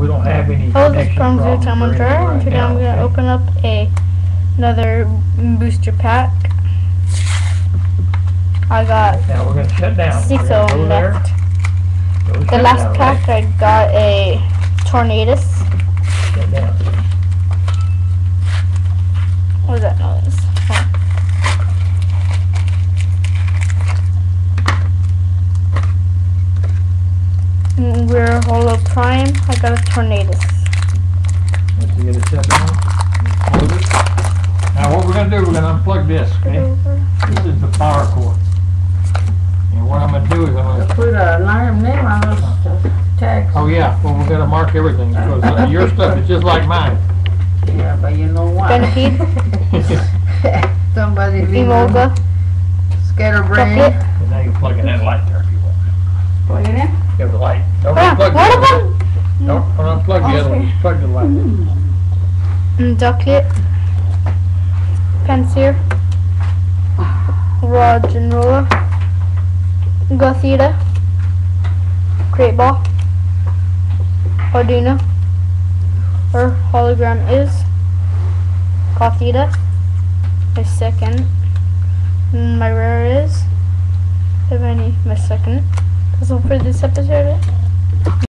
we don't have any Hello, this is connection from problems Time or on Drawer, anything and right today now, I'm going to okay? open up another booster pack. I got Now we're going to shut down. 6 We're gonna of go them there. left. Go The shut last down, pack right? I got a Tornadus. Shut down. What is that noise? We're Holo Prime. I got a Tornadus. Once you get it shut down, close it. Now what we're going to do, we're going to unplug this, okay? This is the power cord. And what I'm going to do is I'm going to... Put an alarm name on those tags. Oh yeah, well we're going to mark everything because your stuff is just like mine. Yeah, but you know what? Centipede. Somebody Emolga. Scatterbrain. Chocolate. And now you plug in that light there if you want. Plug it in? Give the light. Don't Ah, unplug what the other about- one. Don't unplug the other one. Okay. Just plug the light in. Ducklet. Pensier. Rod and Roller. Gothita. Great Ball. Arduino. Or hologram is Gothita. My second. My rare is my second. That's all for this episode.